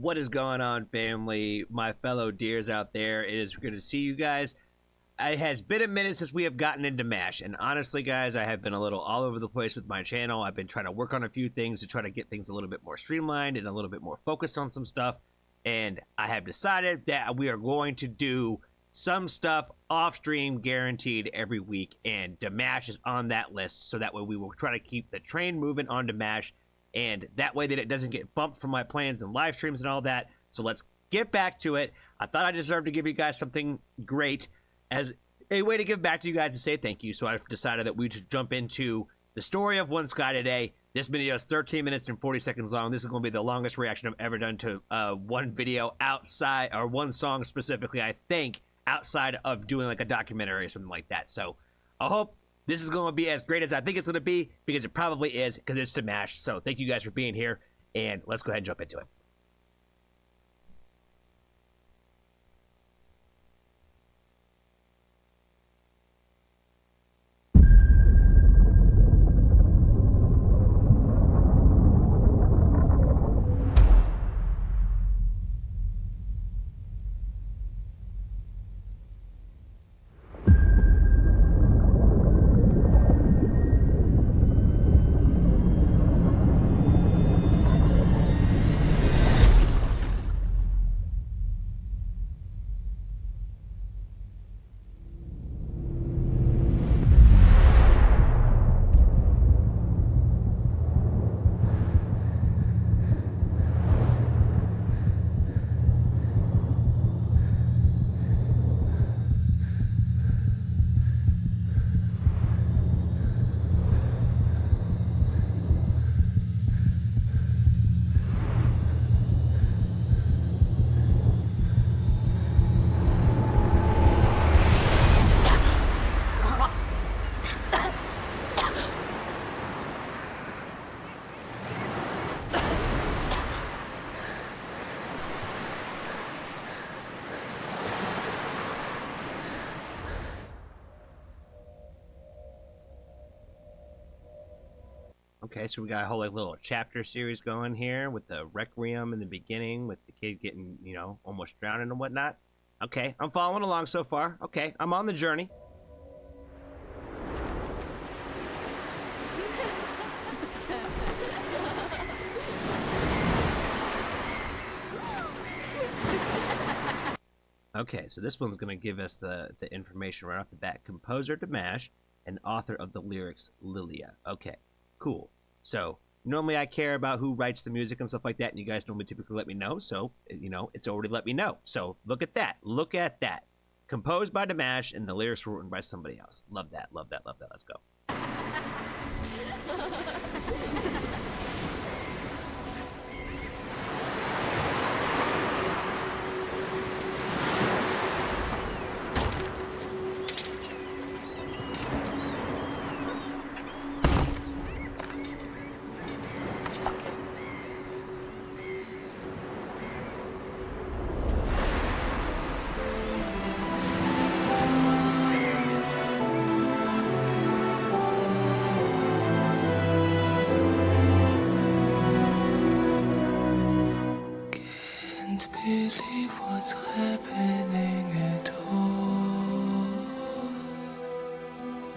What is going on, family? My fellow deers out there. It is good to see you guys. It has been a minute since we have gotten into MASH, and honestly, guys, I have been a little all over the place with my channel. I've been trying to work on a few things to try to get things a little bit more streamlined and a little bit more focused on some stuff, and I have decided that we are going to do some stuff off-stream guaranteed every week, and Dimash is on that list, so that way we will try to keep the train moving on Dimash, and that way that it doesn't get bumped from my plans and live streams and all that. So let's get back to it. I thought I deserved to give you guys something great as a way to give back to you guys and say thank you. So I've decided that we should jump into the story of One Sky today. This video is 13 minutes and 40 seconds long. This is going to be the longest reaction I've ever done to one video outside, or one song specifically, I think, outside of doing like a documentary or something like that. So I hope this is going to be as great as I think it's going to be, because it probably is, because it's Dimash. So thank you guys for being here, and let's go ahead and jump into it. Okay, so we got a whole like little chapter series going here with the Requiem in the beginning, with the kid getting, you know, almost drowning and whatnot. Okay, I'm following along so far. Okay, I'm on the journey. Okay, so this one's going to give us the information right off the bat. Composer Dimash and author of the lyrics Lilia. Okay, cool. So normally I care about who writes the music and stuff like that, and you guys normally typically let me know. So, you know, it's already let me know. So look at that. Look at that. Composed by Dimash, and the lyrics were written by somebody else. Love that. Love that. Love that. Let's go. Believe what's happening at all.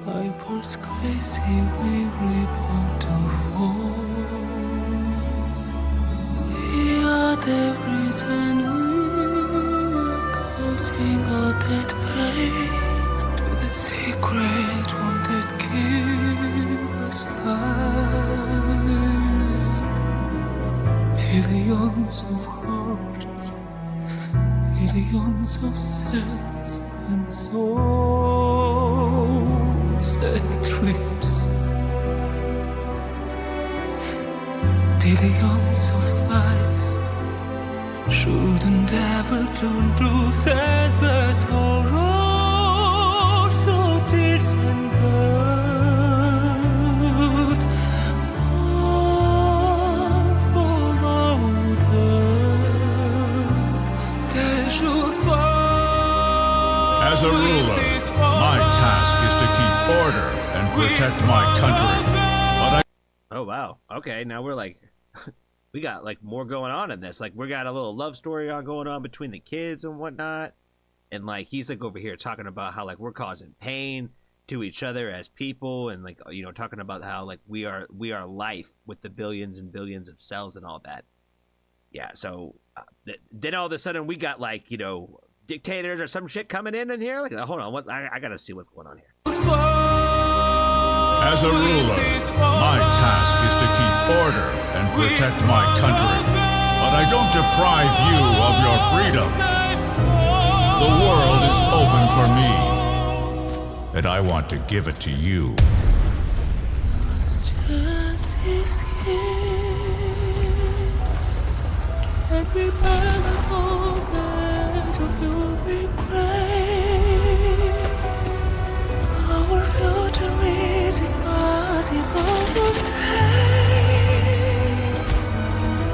Vipers crazy, we report to fall. We are the reason we are causing all that pain, to the secret one that give us life. Billions of hearts, billions of cells and souls and dreams, billions of lives shouldn't ever turn to senseless horror, so distant. As a ruler, my task is to keep order and protect my country. But I... Oh, wow. Okay, now we're like we got like more going on in this. Like we got a little love story going on between the kids and whatnot. And like he's like over here talking about how like we're causing pain to each other as people, and like talking about how like we are life with the billions and billions of cells and all that. Yeah, so then all of a sudden we got like dictators or some shit coming in here. Like hold on, what I gotta see what's going on here. As a ruler, my task is to keep order and protect my country. But I don't deprive you of your freedom. The world is open for me, and I want to give it to you. Can we balance all that of your regret? Our future is impossible to say.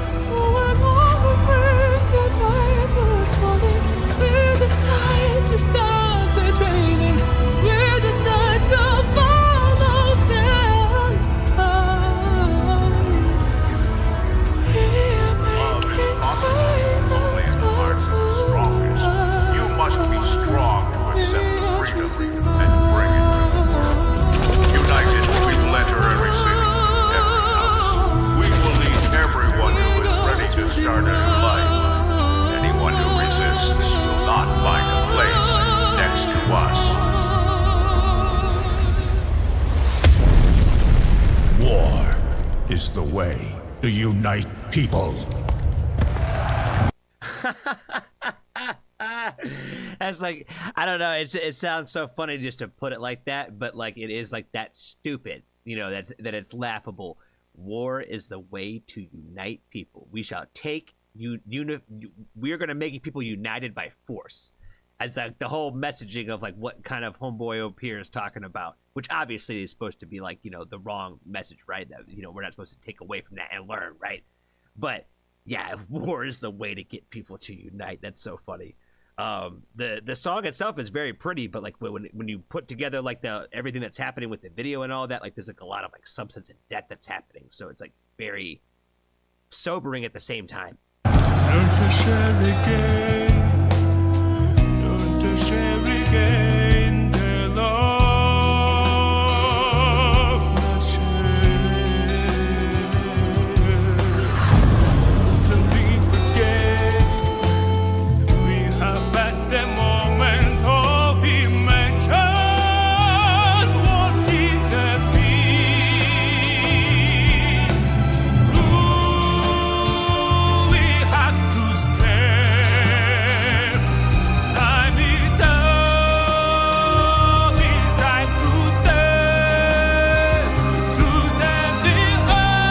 So when all the crazy Bibles falling, we decide to stop the training. We decide to follow their light. We are making Only in the hearts of the strongest. You must be strong to accept the freedom and bring it to the world. United, we will enter every city, every house. We will lead everyone who is ready to start a new life. Anyone who resists will not find a place next to us. War is the way to unite people. That's like, I don't know, it sounds so funny just to put it like that, but like it is like that stupid, that it's laughable. War is the way to unite people. We shall take we are going to make people united by force. It's like the whole messaging of like what kind of homeboy up here is talking about, which obviously is supposed to be like the wrong message, right? That we're not supposed to take away from that and learn, right? But yeah, war is the way to get people to unite. That's so funny. The song itself is very pretty, but like when you put together like everything that's happening with the video and all that, like there's like a lot of like substance and depth that's happening. So it's like very sobering at the same time. Learn to share again. Learn to share again their love, not share. To leap again. We have passed the moment of invention. Wanting the peace. We have to stare. Time is up. It's time to save the earth,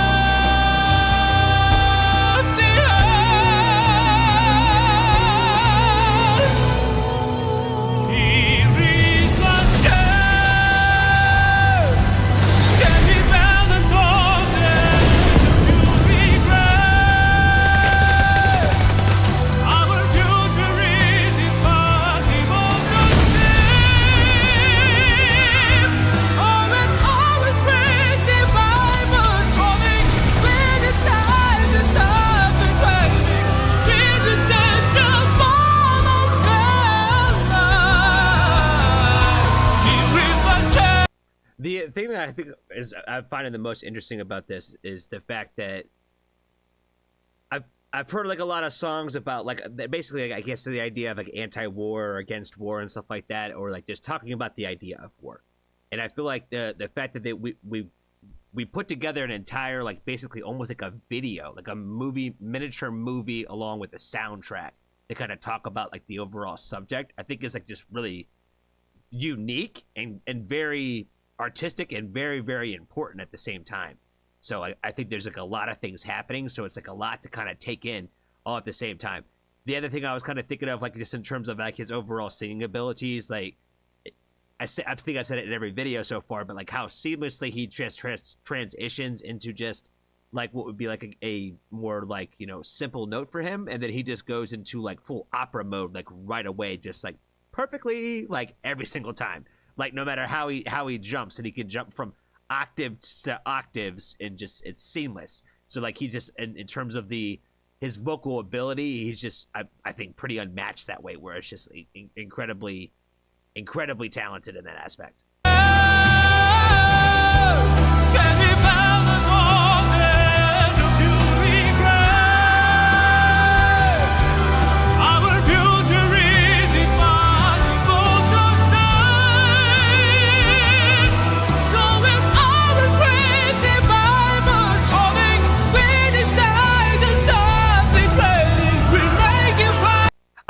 the earth. Here is last chance. Can we balance all that you regret? Our future is impossible to see. So when all the crazy Bibles falling, we decide to stop the training. We decide to follow their light. Here is last chance. The thing that I think I find the most interesting about this is the fact that I've heard like a lot of songs about like basically like, I guess the idea of like anti-war or against war and stuff like that, or like just talking about the idea of war. And I feel like the fact that we put together an entire like basically almost like a video, like a miniature movie along with a soundtrack to kind of talk about like the overall subject, I think is like just really unique and very artistic and very, very important at the same time. So I think there's like a lot of things happening. So it's like a lot to kind of take in all at the same time. The other thing I was kind of thinking of, like just in terms of like his overall singing abilities, like I think I said it in every video so far, but like how seamlessly he just transitions into just like what would be like a more like simple note for him, and then he just goes into like full opera mode like right away, just like perfectly, like every single time. Like no matter how he jumps, and he can jump from octave to octaves, and just it's seamless. So like he just in terms of his vocal ability, he's just I think pretty unmatched that way, where it's just incredibly talented in that aspect.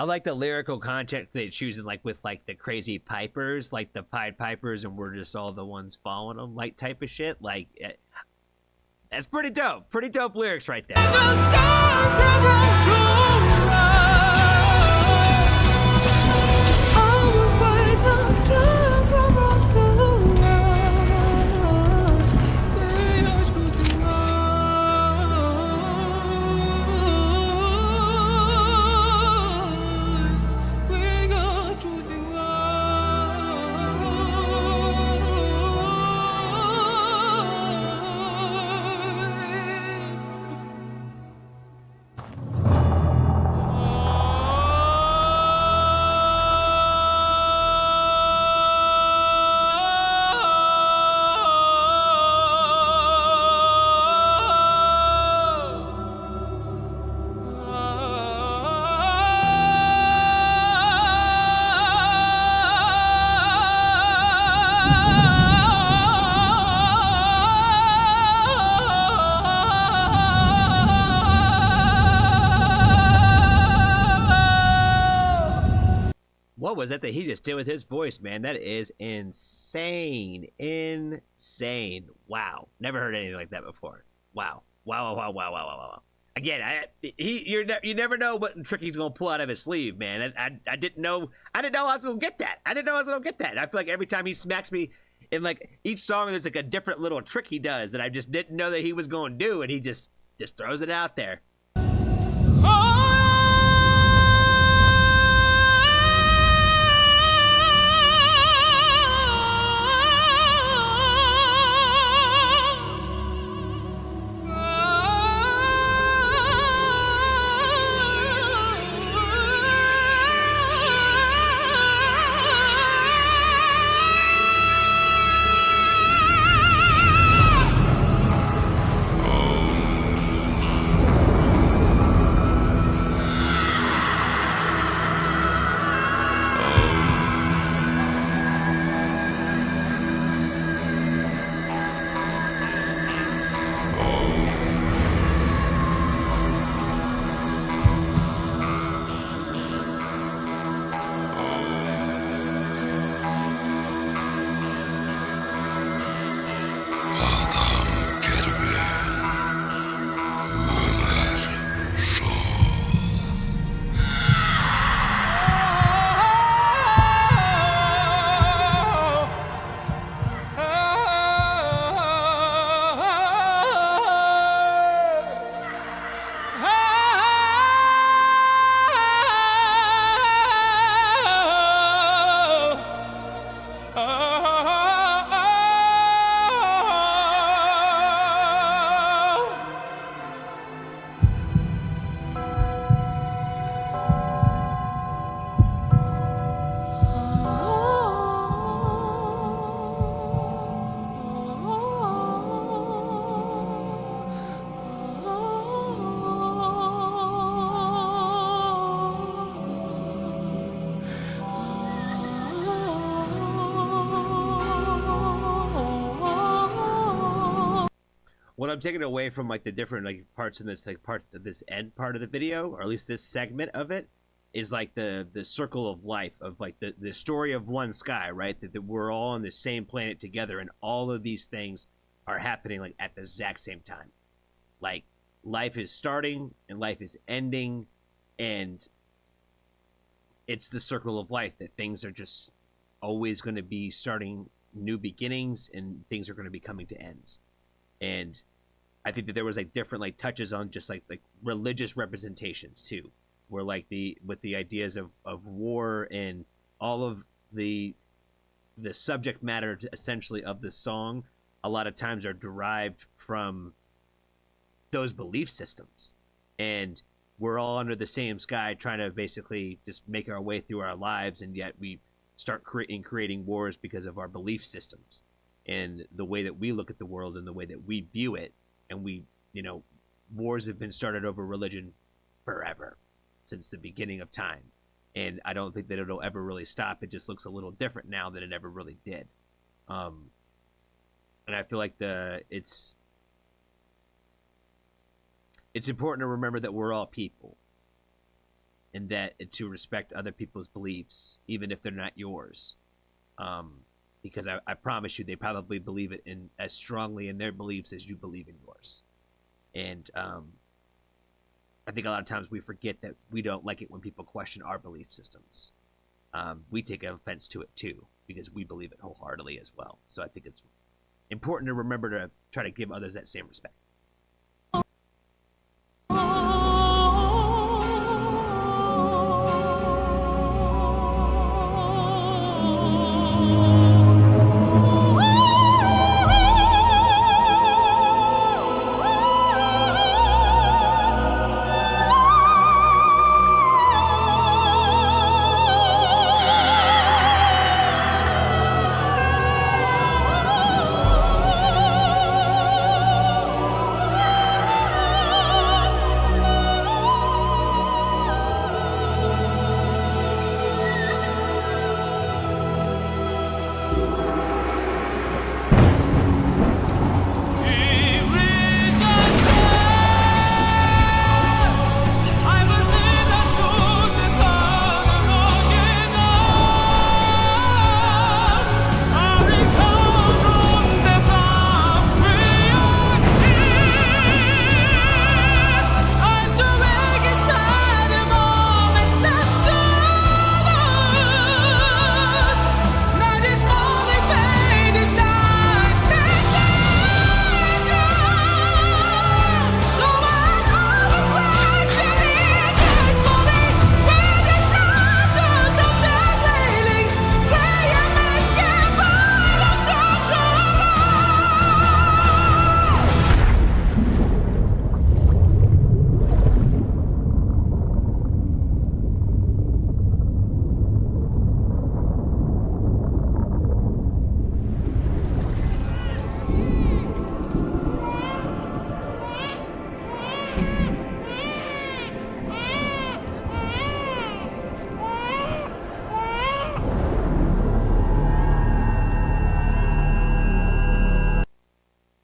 I like the lyrical content they choose, like with like the crazy pipers, like the Pied Pipers, and we're just all the ones following them, like type of shit. Like that's pretty dope. Pretty dope lyrics right there. What was that he just did with his voice, man? That is insane. Wow. Never heard anything like that before. Wow. Again, you never know what trick he's gonna pull out of his sleeve, man. I didn't know I was gonna get that. I feel like every time he smacks me in like each song, there's like a different little trick he does that I just didn't know that he was gonna do, and he just throws it out there. What I'm taking away from like the different like parts in this like parts of this end part of the video, or at least this segment of it, is like the circle of life of like the story of one sky, right? That we're all on the same planet together, and all of these things are happening like at the exact same time. Like life is starting and life is ending, and it's the circle of life that things are just always going to be starting new beginnings, and things are going to be coming to ends. And I think that there was like different like touches on just like religious representations too, where like with the ideas of war and all of the subject matter essentially of the song a lot of times are derived from those belief systems, and we're all under the same sky trying to basically just make our way through our lives, and yet we start creating wars because of our belief systems and the way that we look at the world and the way that we view it. And we, wars have been started over religion forever, since the beginning of time, and I don't think that it'll ever really stop. It just looks a little different now than it ever really did. And I feel like it's important to remember that we're all people, and that to respect other people's beliefs, even if they're not yours. Because I promise you, they probably believe it in as strongly in their beliefs as you believe in yours. And I think a lot of times we forget that we don't like it when people question our belief systems. We take offense to it too, because we believe it wholeheartedly as well. So I think it's important to remember to try to give others that same respect.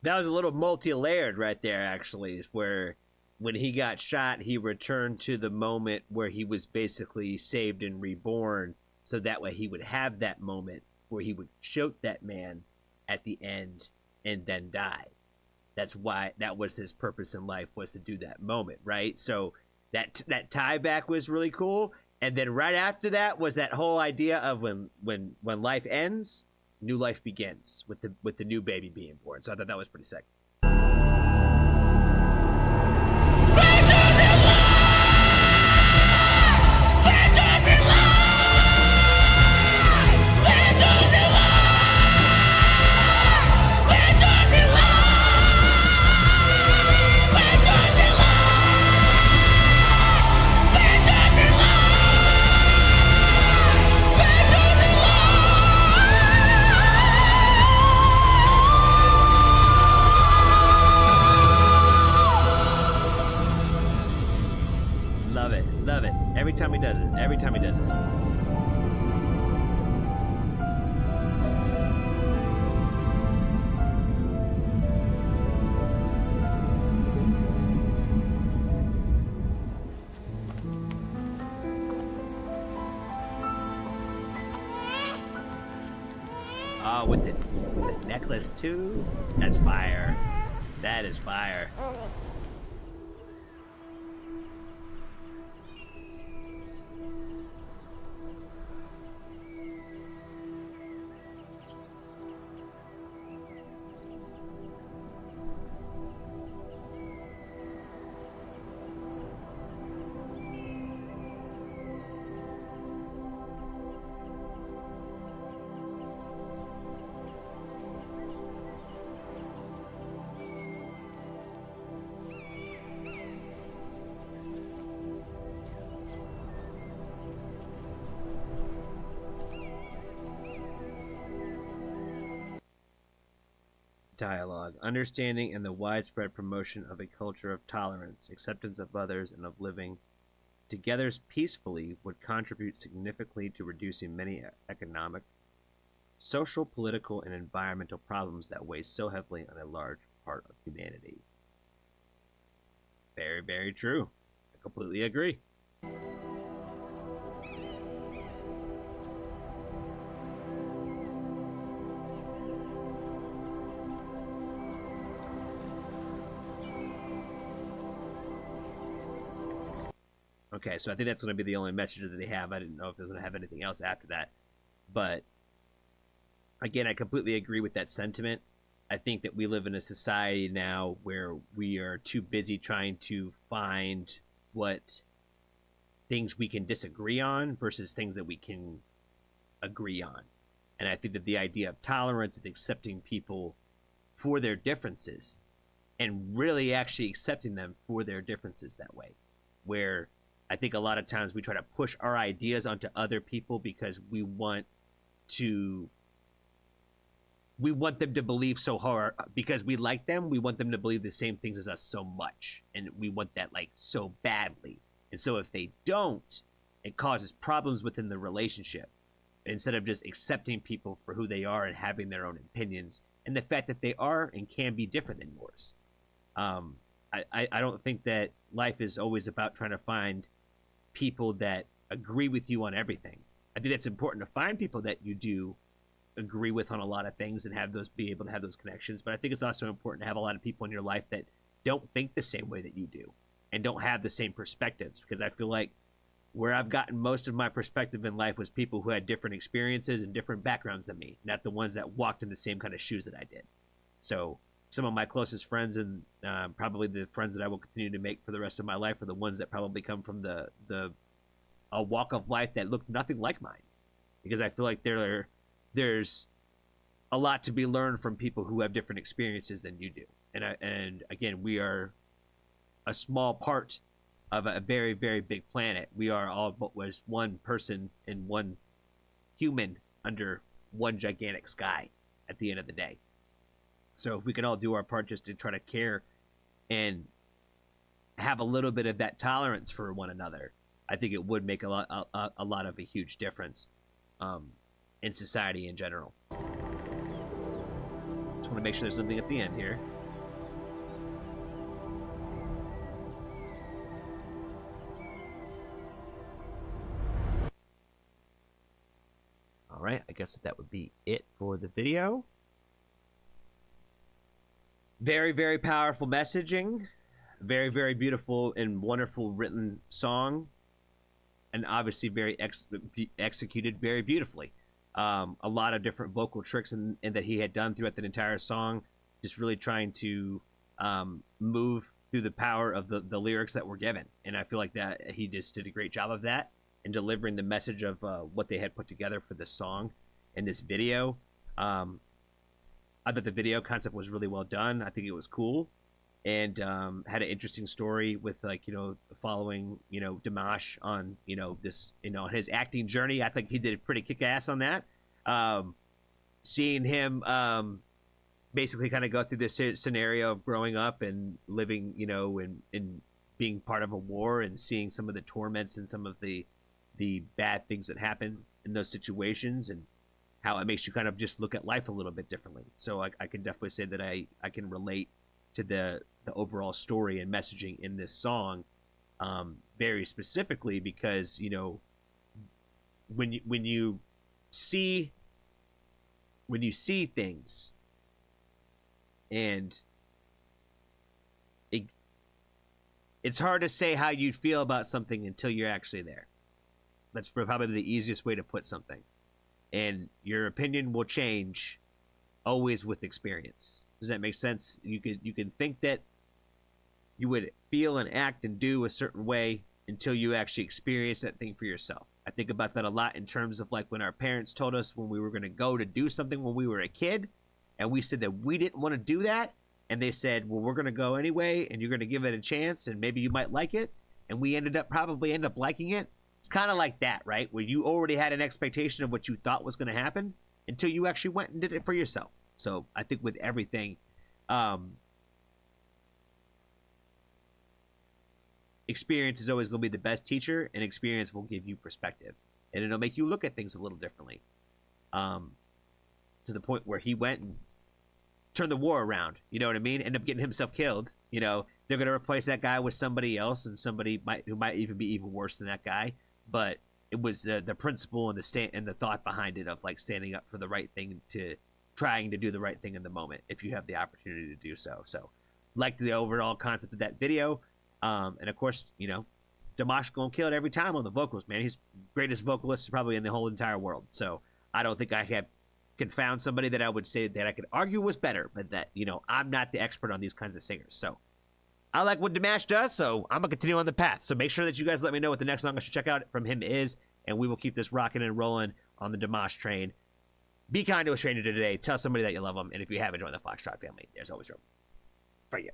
That was a little multi-layered right there, actually, where when he got shot, he returned to the moment where he was basically saved and reborn, so that way he would have that moment where he would choke that man at the end and then die. That's why that was his purpose in life, was to do that moment, right? So that tie back was really cool. And then right after that was that whole idea of when life ends, new life begins with the new baby being born. So I thought that was pretty sick. Love it. Every time he does it. Oh, with the necklace too? That's fire. That is fire. dialogue, understanding, and the widespread promotion of a culture of tolerance, acceptance of others, and of living together peacefully would contribute significantly to reducing many economic, social, political, and environmental problems that weigh so heavily on a large part of humanity. Very, very true. I completely agree. Okay, so I think that's going to be the only message that they have. I didn't know if they're going to have anything else after that. But again, I completely agree with that sentiment. I think that we live in a society now where we are too busy trying to find what things we can disagree on versus things that we can agree on. And I think that the idea of tolerance is accepting people for their differences and really actually accepting them for their differences that way. Where I think a lot of times we try to push our ideas onto other people because we want them to believe so hard because we like them. We want them to believe the same things as us so much. And we want that like so badly. And so if they don't, it causes problems within the relationship instead of just accepting people for who they are and having their own opinions and the fact that they are and can be different than yours. I don't think that life is always about trying to find people that agree with you on everything. I think it's important to find people that you do agree with on a lot of things and be able to have those connections. But I think it's also important to have a lot of people in your life that don't think the same way that you do and don't have the same perspectives, because I feel like where I've gotten most of my perspective in life was people who had different experiences and different backgrounds than me, not the ones that walked in the same kind of shoes that I did. So some of my closest friends and probably the friends that I will continue to make for the rest of my life are the ones that probably come from a walk of life that looked nothing like mine, because I feel like there's a lot to be learned from people who have different experiences than you do. And again, we are a small part of a very, very big planet. We are all but was one person and one human under one gigantic sky at the end of the day. So if we can all do our part just to try to care and have a little bit of that tolerance for one another, I think it would make a lot of a huge difference in society in general. Just want to make sure there's nothing at the end here. All right, I guess that would be it for the video. Very, very powerful messaging. Very, very beautiful and wonderful written song. And obviously very executed very beautifully. A lot of different vocal tricks and that he had done throughout the entire song. Just really trying to move through the power of the lyrics that were given. And I feel like that he just did a great job of that and delivering the message of what they had put together for this song and this video. I thought the video concept was really well done. I think it was cool and had an interesting story with following, Dimash on, this, his acting journey. I think he did a pretty kick ass on that. Seeing him basically kind of go through this scenario of growing up and living, and being part of a war and seeing some of the torments and some of the bad things that happen in those situations and how it makes you kind of just look at life a little bit differently. So I can definitely say that I can relate to the overall story and messaging in this song very specifically because, when you see things and it's hard to say how you feel about something until you're actually there. That's probably the easiest way to put something. And your opinion will change always with experience. Does that make sense? You can think that you would feel and act and do a certain way until you actually experience that thing for yourself. I think about that a lot in terms of like when our parents told us when we were going to go to do something when we were a kid, and we said that we didn't want to do that, and they said, well, we're going to go anyway, and you're going to give it a chance, and maybe you might like it, and we probably end up liking it. It's kind of like that, right? Where you already had an expectation of what you thought was going to happen until you actually went and did it for yourself. So I think with everything, Experience is always going to be the best teacher, and experience will give you perspective, and it'll make you look at things a little differently. To the point where he went and turned the war around. You know what I mean? End up getting himself killed. You know, they're going to replace that guy with somebody else, and somebody who might even be even worse than that guy. But it was the principle and the thought behind it of like standing up for the right thing, to trying to do the right thing in the moment if you have the opportunity to do so. So, like the overall concept of that video. And of course, you know, Dimash going to kill it every time on the vocals, man. He's greatest vocalist probably in the whole entire world. So I don't think I could found somebody that I would say that I could argue was better, but that, you know, I'm not the expert on these kinds of singers. So I like what Dimash does, so I'm going to continue on the path. So make sure that you guys let me know what the next song I should check out from him is, and we will keep this rocking and rolling on the Dimash train. Be kind to a stranger today. Tell somebody that you love them, and if you haven't joined the Foxtrot family, there's always room for you.